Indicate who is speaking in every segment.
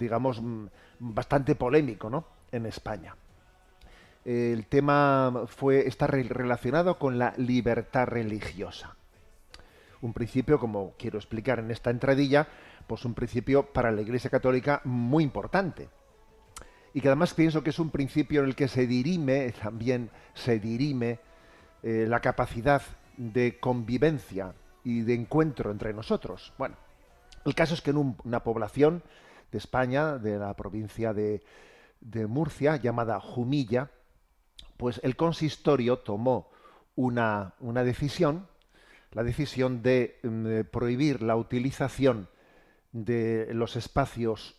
Speaker 1: digamos, bastante polémico, ¿no? En España. El tema está relacionado con la libertad religiosa. Un principio, como quiero explicar en esta entradilla, pues un principio para la Iglesia Católica muy importante. Y que además pienso que es un principio en el que se dirime, también se dirime la capacidad de convivencia y de encuentro entre nosotros. Bueno, el caso es que en una población de España, de la provincia de Murcia, llamada Jumilla, pues el consistorio tomó una decisión, la decisión de prohibir la utilización de los espacios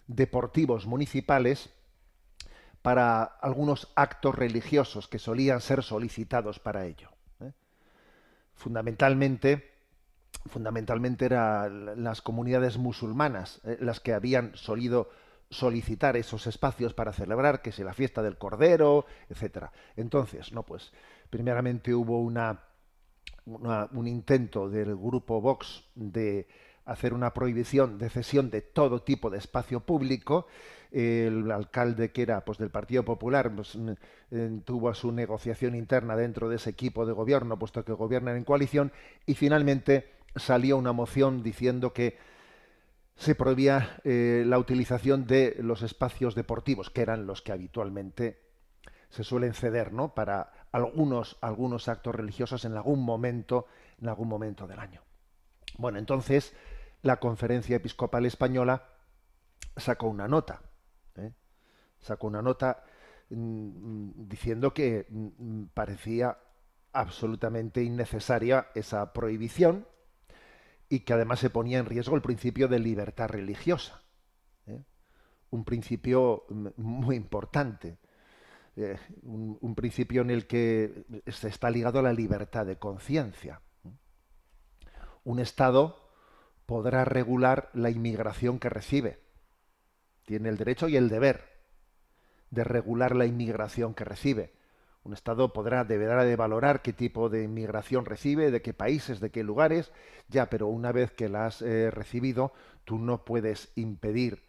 Speaker 1: deportivos municipales para algunos actos religiosos que solían ser solicitados para ello. ¿Eh? Fundamentalmente, fundamentalmente eran las comunidades musulmanas las que habían solido solicitar esos espacios para celebrar, que si la fiesta del Cordero, etcétera. Entonces, no, pues, primeramente hubo un intento del grupo Vox de hacer una prohibición de cesión de todo tipo de espacio público. El alcalde, que era pues del Partido Popular, pues, tuvo su negociación interna dentro de ese equipo de gobierno, puesto que gobiernan en coalición, y finalmente salió una moción diciendo que se prohibía la utilización de los espacios deportivos, que eran los que habitualmente se suelen ceder, ¿no? Para algunos actos religiosos en algún momento del año. Bueno, entonces la Conferencia Episcopal Española sacó una nota, ¿eh? Sacó una nota diciendo que parecía absolutamente innecesaria esa prohibición y que además se ponía en riesgo el principio de libertad religiosa, ¿eh? Un principio muy importante, un principio en el que se está ligado a la libertad de conciencia. Un Estado podrá regular la inmigración que recibe. Tiene el derecho y el deber de regular la inmigración que recibe. Un Estado deberá de valorar qué tipo de inmigración recibe, de qué países, de qué lugares, ya, pero una vez que la has recibido, tú no puedes impedir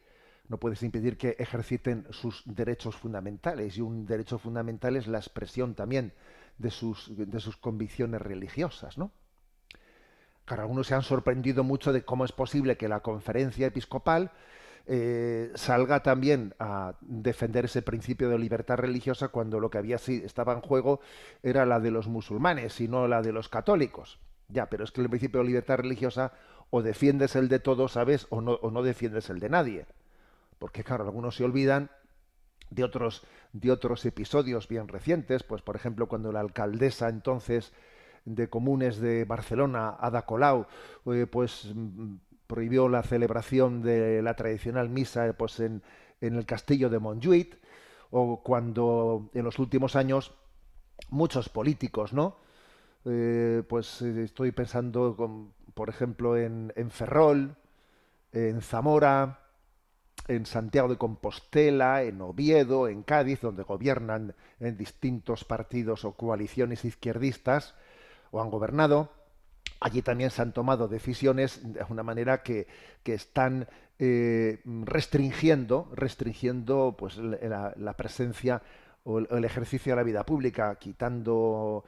Speaker 1: que ejerciten sus derechos fundamentales, y un derecho fundamental es la expresión también de sus convicciones religiosas, ¿no? Claro, algunos se han sorprendido mucho de cómo es posible que la Conferencia Episcopal salga también a defender ese principio de libertad religiosa cuando lo que estaba en juego era la de los musulmanes y no la de los católicos. Ya, pero es que el principio de libertad religiosa o defiendes el de todos, ¿sabes? O no defiendes el de nadie. Porque, claro, algunos se olvidan de otros episodios bien recientes, pues por ejemplo cuando la alcaldesa entonces de Comunes de Barcelona, Ada Colau, pues prohibió la celebración de la tradicional misa pues en el castillo de Montjuïc, o cuando en los últimos años muchos políticos, ¿no? Estoy pensando, por ejemplo, en Ferrol, en Zamora, en Santiago de Compostela, en Oviedo, en Cádiz, donde gobiernan en distintos partidos o coaliciones izquierdistas, o han gobernado. Allí también se han tomado decisiones de una manera que están restringiendo pues, la presencia o el ejercicio de la vida pública, quitando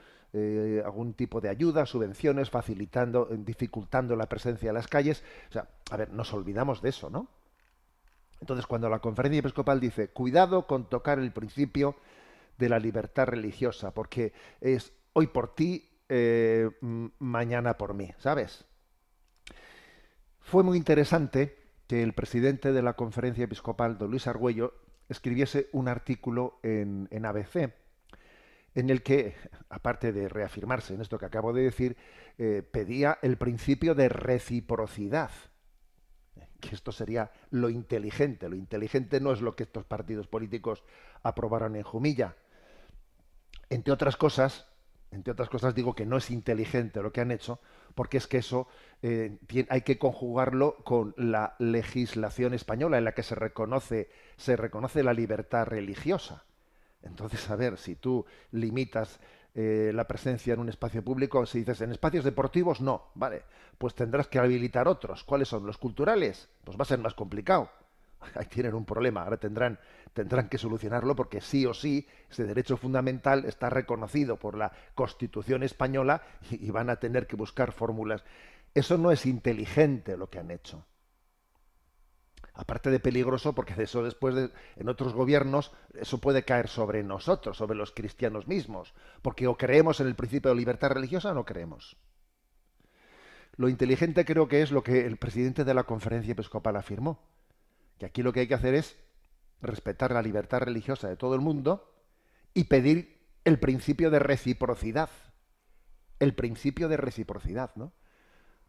Speaker 1: algún tipo de ayuda, subvenciones, facilitando, dificultando la presencia en las calles. O sea, a ver, nos olvidamos de eso, ¿no? Entonces, cuando la Conferencia Episcopal dice, cuidado con tocar el principio de la libertad religiosa, porque es hoy por ti, mañana por mí, ¿sabes? Fue muy interesante que el presidente de la Conferencia Episcopal, don Luis Argüello, escribiese un artículo en ABC, en el que, aparte de reafirmarse en esto que acabo de decir, pedía el principio de reciprocidad, que esto sería lo inteligente. Lo inteligente no es lo que estos partidos políticos aprobaron en Jumilla. Entre otras cosas digo que no es inteligente lo que han hecho, porque es que eso hay que conjugarlo con la legislación española en la que se reconoce la libertad religiosa. Entonces, a ver, si tú limitas la presencia en un espacio público, si dices en espacios deportivos, no, vale, pues tendrás que habilitar otros. ¿Cuáles son? ¿Los culturales? Pues va a ser más complicado. Ahí tienen un problema. Ahora tendrán que solucionarlo porque sí o sí ese derecho fundamental está reconocido por la Constitución española y van a tener que buscar fórmulas. Eso no es inteligente lo que han hecho. Aparte de peligroso, porque de eso después en otros gobiernos eso puede caer sobre nosotros, sobre los cristianos mismos, porque o creemos en el principio de libertad religiosa o no creemos. Lo inteligente creo que es lo que el presidente de la Conferencia Episcopal afirmó, que aquí lo que hay que hacer es respetar la libertad religiosa de todo el mundo y pedir el principio de reciprocidad. El principio de reciprocidad, ¿no?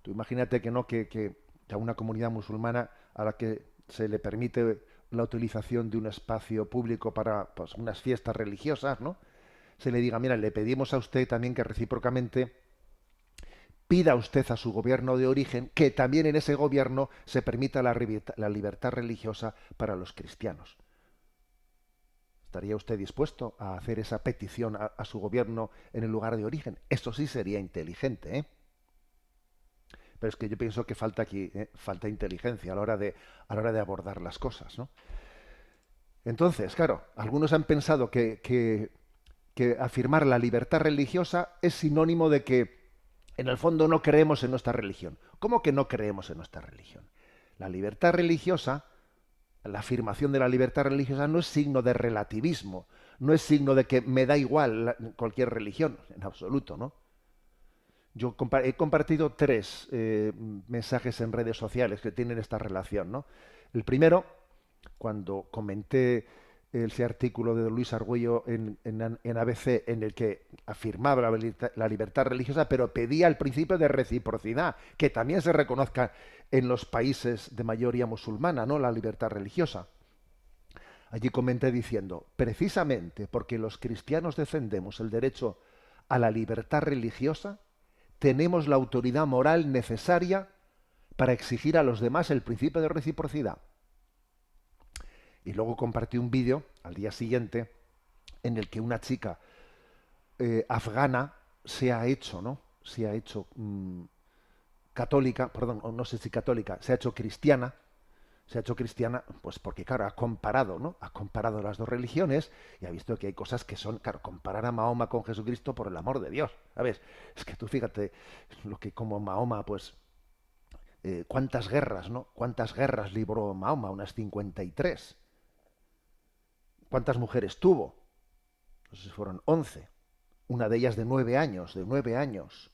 Speaker 1: Tú imagínate que no, que a una comunidad musulmana a la que se le permite la utilización de un espacio público para pues, unas fiestas religiosas, ¿no? Se le diga, mira, le pedimos a usted también que recíprocamente pida usted a su gobierno de origen que también en ese gobierno se permita la libertad religiosa para los cristianos. ¿Estaría usted dispuesto a hacer esa petición a su gobierno en el lugar de origen? Eso sí sería inteligente, ¿eh? Pero es que yo pienso que falta aquí, falta inteligencia a la hora de abordar las cosas, ¿no? Entonces, claro, algunos han pensado que afirmar la libertad religiosa es sinónimo de que en el fondo no creemos en nuestra religión. ¿Cómo que no creemos en nuestra religión? La libertad religiosa, la afirmación de la libertad religiosa no es signo de relativismo, no es signo de que me da igual cualquier religión, en absoluto, ¿no? Yo he compartido tres mensajes en redes sociales que tienen esta relación, ¿no? El primero, cuando comenté ese artículo de Luis Argüello en ABC en el que afirmaba la libertad religiosa, pero pedía el principio de reciprocidad, que también se reconozca en los países de mayoría musulmana, ¿no? La libertad religiosa. Allí comenté diciendo, precisamente porque los cristianos defendemos el derecho a la libertad religiosa, tenemos la autoridad moral necesaria para exigir a los demás el principio de reciprocidad. Y luego compartí un vídeo al día siguiente en el que una chica afgana se ha hecho, ¿no? Se ha hecho católica, perdón, no sé si católica, se ha hecho cristiana, pues porque, claro, ha comparado, ¿no? Ha comparado las dos religiones y ha visto que hay cosas que son, claro, comparar a Mahoma con Jesucristo, por el amor de Dios, ¿sabes? Es que tú fíjate lo que como Mahoma, pues, cuántas guerras, ¿no? Cuántas guerras libró Mahoma, unas 53. ¿Cuántas mujeres tuvo? Entonces fueron 11. Una de ellas de 9 años, de 9 años.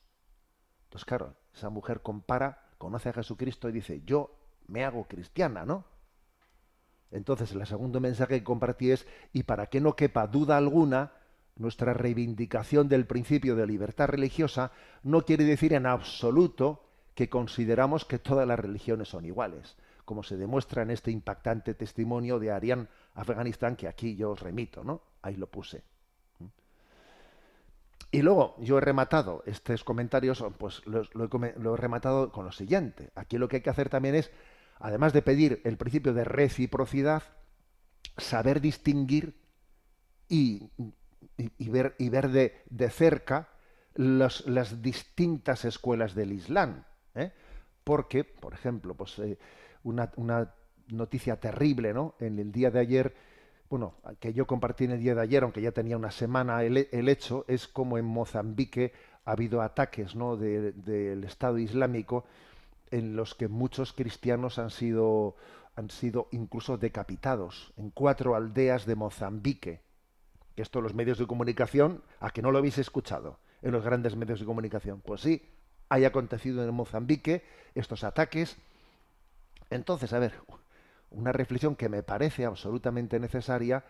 Speaker 1: Entonces, claro, esa mujer compara, conoce a Jesucristo y dice, yo me hago cristiana, ¿no? Entonces, el segundo mensaje que compartí es, y para que no quepa duda alguna, nuestra reivindicación del principio de libertad religiosa no quiere decir en absoluto que consideramos que todas las religiones son iguales, como se demuestra en este impactante testimonio de Arián Afganistán, que aquí yo os remito, ¿no? Ahí lo puse. Y luego yo he rematado estos comentarios, pues lo he rematado con lo siguiente. Aquí lo que hay que hacer también es, además de pedir el principio de reciprocidad, saber distinguir y ver de cerca las distintas escuelas del Islam, ¿eh? Porque, por ejemplo, pues una noticia terrible, ¿no? En el día de ayer, bueno, que yo compartí en el día de ayer, aunque ya tenía una semana el hecho, es como en Mozambique ha habido ataques, ¿no? del Estado Islámico en los que muchos cristianos han sido incluso decapitados en 4 aldeas de Mozambique. Que esto los medios de comunicación, ¿a que no lo habéis escuchado en los grandes medios de comunicación? Pues sí, haya acontecido en Mozambique estos ataques. Entonces, a ver, una reflexión que me parece absolutamente necesaria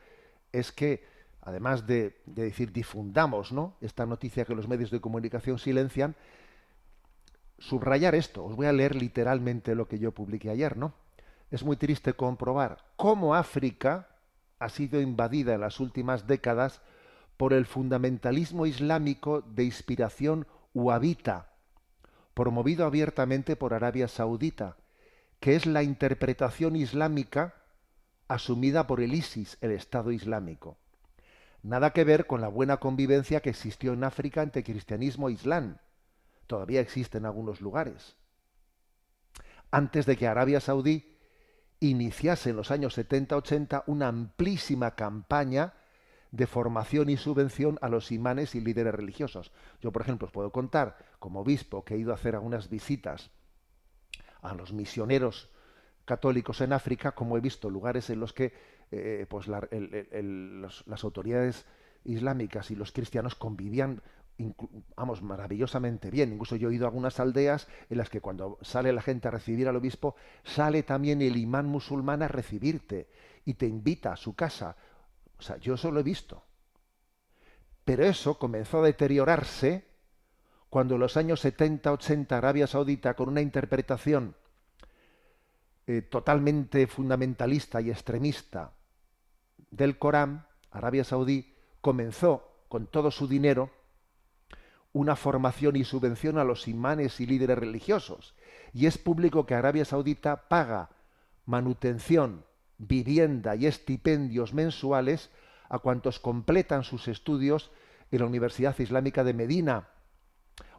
Speaker 1: es que, además de decir difundamos, ¿no?, esta noticia que los medios de comunicación silencian, subrayar esto. Os voy a leer literalmente lo que yo publiqué ayer, ¿no? Es muy triste comprobar cómo África ha sido invadida en las últimas décadas por el fundamentalismo islámico de inspiración wahabita, promovido abiertamente por Arabia Saudita, que es la interpretación islámica asumida por el ISIS, el Estado Islámico. Nada que ver con la buena convivencia que existió en África entre cristianismo e islam. Todavía existe en algunos lugares. Antes de que Arabia Saudí iniciase en los años 70-80 una amplísima campaña de formación y subvención a los imanes y líderes religiosos. Yo, por ejemplo, os puedo contar, como obispo, que he ido a hacer algunas visitas a los misioneros católicos en África, como he visto lugares en los que pues las autoridades islámicas y los cristianos convivían, vamos, maravillosamente bien. Incluso yo he ido a algunas aldeas en las que cuando sale la gente a recibir al obispo, sale también el imán musulmán a recibirte y te invita a su casa. O sea, yo eso lo he visto. Pero eso comenzó a deteriorarse cuando en los años 70-80 Arabia Saudita, con una interpretación totalmente fundamentalista y extremista del Corán, Arabia Saudí comenzó con todo su dinero una formación y subvención a los imanes y líderes religiosos. Y es público que Arabia Saudita paga manutención, vivienda y estipendios mensuales a cuantos completan sus estudios en la Universidad Islámica de Medina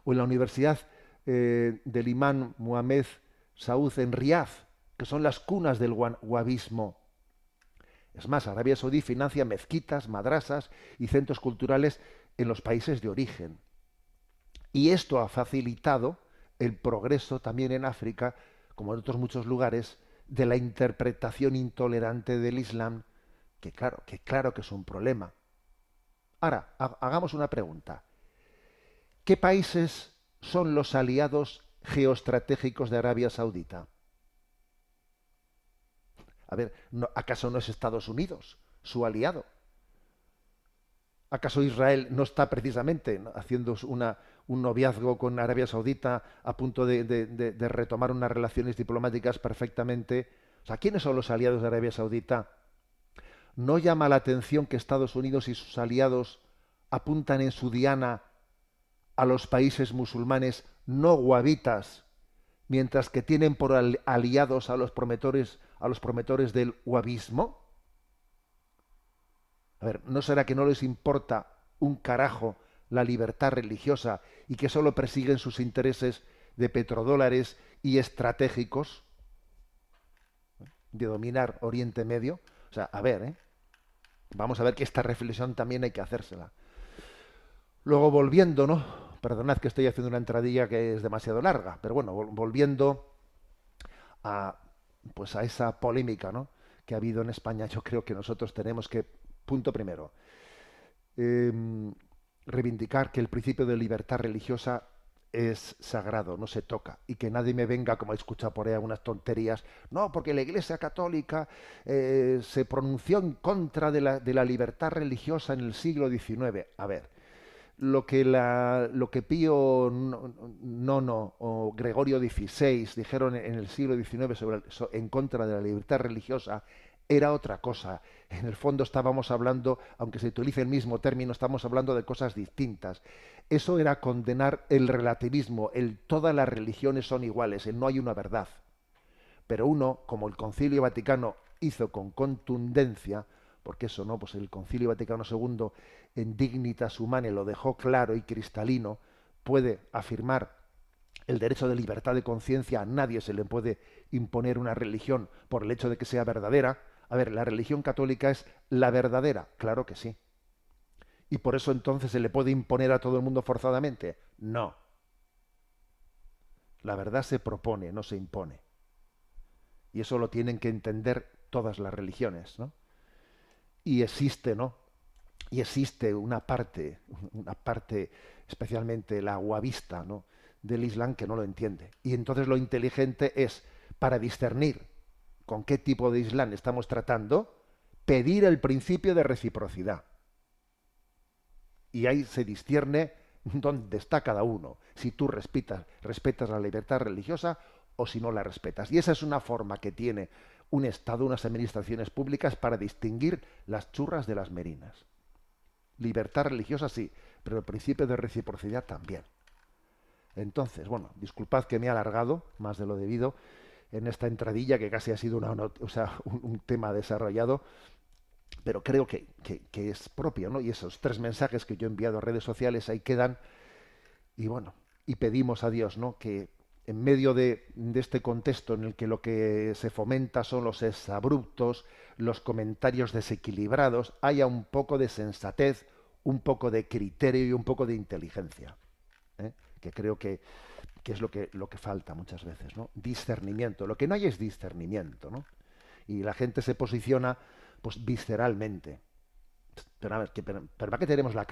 Speaker 1: o en la Universidad del Imán Mohamed Saud en Riad, que son las cunas del wahabismo. Es más, Arabia Saudí financia mezquitas, madrasas y centros culturales en los países de origen. Y esto ha facilitado el progreso también en África, como en otros muchos lugares, de la interpretación intolerante del Islam, que claro que es un problema. Ahora, hagamos una pregunta. ¿Qué países son los aliados geoestratégicos de Arabia Saudita? A ver, ¿acaso no es Estados Unidos su aliado? ¿Acaso Israel no está precisamente haciendo un noviazgo con Arabia Saudita a punto de retomar unas relaciones diplomáticas perfectamente? O sea, ¿quiénes son los aliados de Arabia Saudita? ¿No llama la atención que Estados Unidos y sus aliados apuntan en su diana a los países musulmanes no wahabitas, mientras que tienen por aliados a los promotores del wahabismo? A ver, ¿no será que no les importa un carajo la libertad religiosa y que solo persiguen sus intereses de petrodólares y estratégicos de dominar Oriente Medio? O sea, a ver, vamos a ver que esta reflexión también hay que hacérsela. Luego volviendo, ¿no? Perdonad que estoy haciendo una entradilla que es demasiado larga, pero bueno, volviendo a pues a esa polémica, ¿no?, que ha habido en España, yo creo que nosotros tenemos que, punto primero, eh, reivindicar que el principio de libertad religiosa es sagrado, no se toca, y que nadie me venga, como he escuchado por ahí algunas tonterías, no, porque la Iglesia Católica se pronunció en contra de la libertad religiosa en el siglo XIX. A ver, lo que Pío IX o Gregorio XVI dijeron en el siglo XIX en contra de la libertad religiosa era otra cosa. En el fondo estábamos hablando, aunque se utilice el mismo término, estamos hablando de cosas distintas. Eso era condenar el relativismo, el todas las religiones son iguales, el no hay una verdad. Pero uno, como el Concilio Vaticano hizo con contundencia, porque eso, ¿no?, pues el Concilio Vaticano II en Dignitas Humanae lo dejó claro y cristalino, puede afirmar el derecho de libertad de conciencia, a nadie se le puede imponer una religión por el hecho de que sea verdadera. A ver, ¿la religión católica es la verdadera? Claro que sí. ¿Y por eso entonces se le puede imponer a todo el mundo forzadamente? No. La verdad se propone, no se impone. Y eso lo tienen que entender todas las religiones, ¿no? Y existe, ¿no? Y existe una parte, especialmente la wahabista, ¿no?, del Islam, que no lo entiende. Y entonces lo inteligente es, para discernir con qué tipo de Islam estamos tratando, pedir el principio de reciprocidad. Y ahí se discierne dónde está cada uno, si tú respetas la libertad religiosa o si no la respetas. Y esa es una forma que tiene un Estado, unas administraciones públicas, para distinguir las churras de las merinas. Libertad religiosa sí, pero el principio de reciprocidad también. Entonces, bueno, disculpad que me he alargado más de lo debido en esta entradilla, que casi ha sido un tema desarrollado, pero creo que es propio, ¿no? Y esos 3 mensajes que yo he enviado a redes sociales ahí quedan, y bueno, y pedimos a Dios, ¿no?, que en medio de este contexto en el que lo que se fomenta son los exabruptos, los comentarios desequilibrados, haya un poco de sensatez, un poco de criterio y un poco de inteligencia, ¿eh? Que creo que es lo que falta muchas veces, ¿no? Discernimiento. Lo que no hay es discernimiento, ¿no? Y la gente se posiciona pues visceralmente. Pero, a ver, pero ¿para qué tenemos la